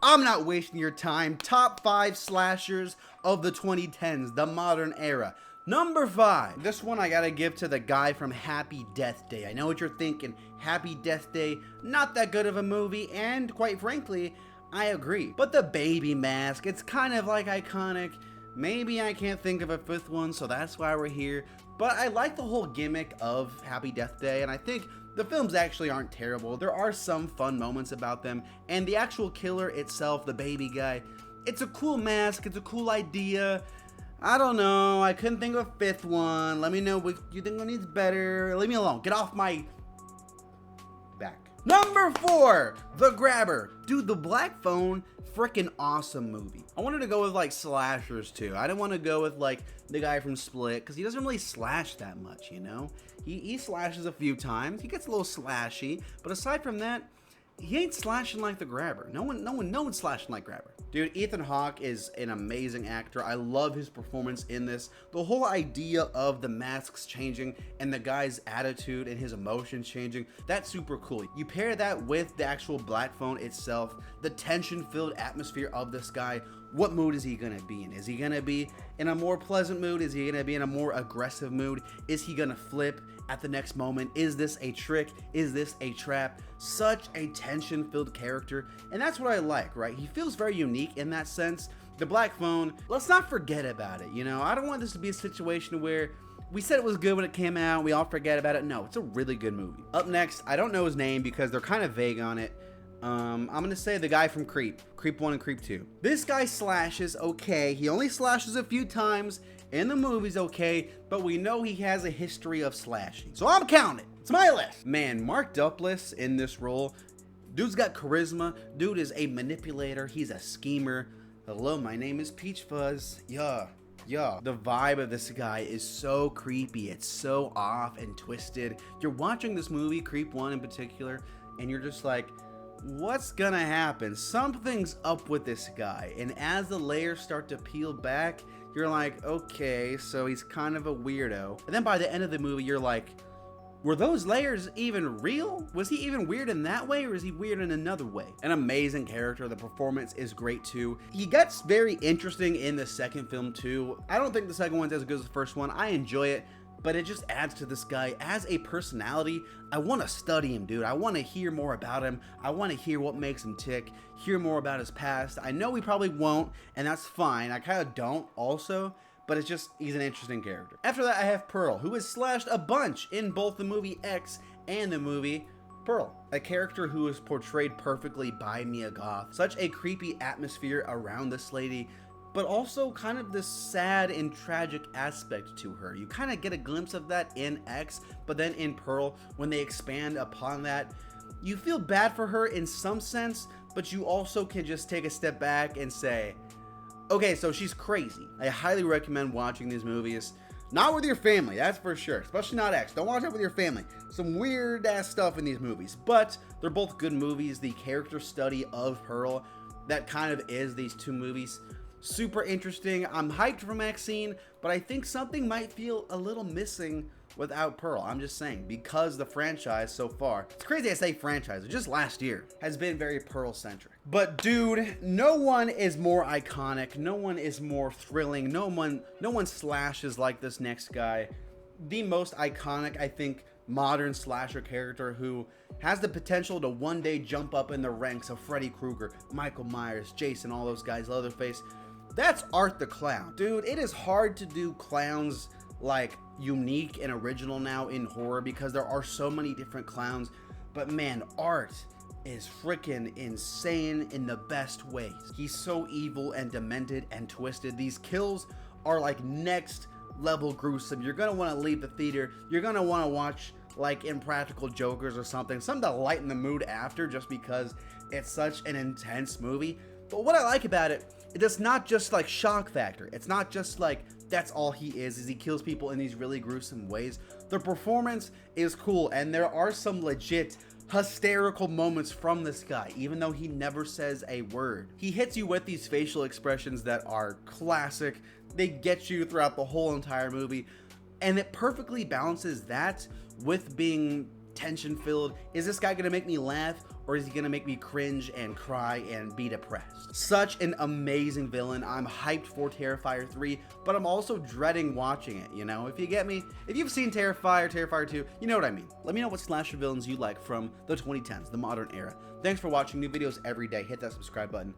I'm not wasting your time. Top 5 slashers of the 2010s, the modern era. Number 5. This one I gotta give to the guy from Happy Death Day. I know what you're thinking. Happy Death Day, not that good of a movie, and quite frankly, I agree. But the baby mask, it's kind of like iconic. Maybe I can't think of a 5th one, so that's why we're here. But I like the whole gimmick of Happy Death Day, and I think the films actually aren't terrible. There are some fun moments about them, and the actual killer itself, the baby guy, it's a cool mask, it's a cool idea. I don't know, I couldn't think of a 5th one. Let me know what you think one needs better. Leave me alone, get off my back. Number 4, The Grabber. Dude, The Black Phone, freaking awesome movie. I wanted to go with like slashers too. I didn't want to go with like the guy from Split, because he doesn't really slash that much, you know? He slashes a few times, he gets a little slashy, but aside from that, he ain't slashing like The Grabber. No one slashing like Grabber. Dude, Ethan Hawke is an amazing actor. I love his performance in this. The whole idea of the masks changing and the guy's attitude and his emotions changing, that's super cool. You pair that with the actual Black Phone itself, the tension-filled atmosphere of this guy. What mood is he gonna be in? Is he gonna be in a more pleasant mood? Is he gonna be in a more aggressive mood? Is he gonna flip at the next moment? Is this a trick? Is this a trap? Such a tension-filled character, and that's what I like, right? He feels very unique in that sense. The Black Phone, let's not forget about it, you know? I don't want this to be a situation where we said it was good when it came out, we all forget about it. No, it's a really good movie. Up next, I don't know his name because they're kind of vague on it. I'm gonna say the guy from Creep 1 and Creep 2. This guy slashes okay. He only slashes a few times in the movies, okay, but we know he has a history of slashing. So I'm counting. It's my list. Man, Mark Duplass in this role, dude's got charisma. Dude is a manipulator. He's a schemer. Hello, my name is Peach Fuzz. Yeah. The vibe of this guy is so creepy. It's so off and twisted. You're watching this movie, Creep 1 in particular, and you're just like, what's gonna happen? Something's up with this guy. And as the layers start to peel back, you're like, okay, so he's kind of a weirdo. And then by the end of the movie, you're like, were those layers even real? Was he even weird in that way, or is he weird in another way? An amazing character. The performance is great too. He gets very interesting in the second film too. I don't think the second one's as good as the first one. I enjoy it, but it just adds to this guy as a personality. I want to study him, dude. I want to hear more about him. I want to hear what makes him tick, hear more about his past. I know we probably won't, and that's fine. I kind of don't also, but it's just, he's an interesting character. After that, I have Pearl, who is slashed a bunch in both the movie X and the movie Pearl. A character who is portrayed perfectly by Mia Goth. Such a creepy atmosphere around this lady, but also kind of this sad and tragic aspect to her. You kind of get a glimpse of that in X, but then in Pearl, when they expand upon that, you feel bad for her in some sense, but you also can just take a step back and say, okay, so she's crazy. I highly recommend watching these movies. Not with your family, that's for sure. Especially not X. Don't watch it with your family. Some weird ass stuff in these movies, but they're both good movies. The character study of Pearl, that kind of is these two movies. Super interesting. I'm hyped for Maxine, but I think something might feel a little missing without Pearl. I'm just saying, because the franchise so far, it's crazy I say franchise, just last year, has been very Pearl centric. But dude, no one is more iconic, no one is more thrilling, no one slashes like this next guy. The most iconic, I think, modern slasher character who has the potential to one day jump up in the ranks of Freddy Krueger, Michael Myers, Jason, all those guys, Leatherface. That's Art the Clown. Dude, it is hard to do clowns like unique and original now in horror because there are so many different clowns, but man, Art is freaking insane in the best ways. He's so evil and demented and twisted. These kills are like next level gruesome. You're gonna want to leave the theater. You're gonna want to watch like Impractical Jokers or something to lighten the mood after, just because it's such an intense movie. But what I like about it, it's not just like shock factor. It's not just like that's all he is he kills people in these really gruesome ways. The performance is cool, and there are some legit hysterical moments from this guy, even though he never says a word. He hits you with these facial expressions that are classic. They get you throughout the whole entire movie, and it perfectly balances that with being tension filled. Is this guy gonna make me laugh, or or is he gonna make me cringe and cry and be depressed? Such an amazing villain. I'm hyped for Terrifier 3, but I'm also dreading watching it, you know? If you get me, if you've seen Terrifier, Terrifier 2, you know what I mean. Let me know what slasher villains you like from the 2010s, the modern era. Thanks for watching. New videos every day. Hit that subscribe button.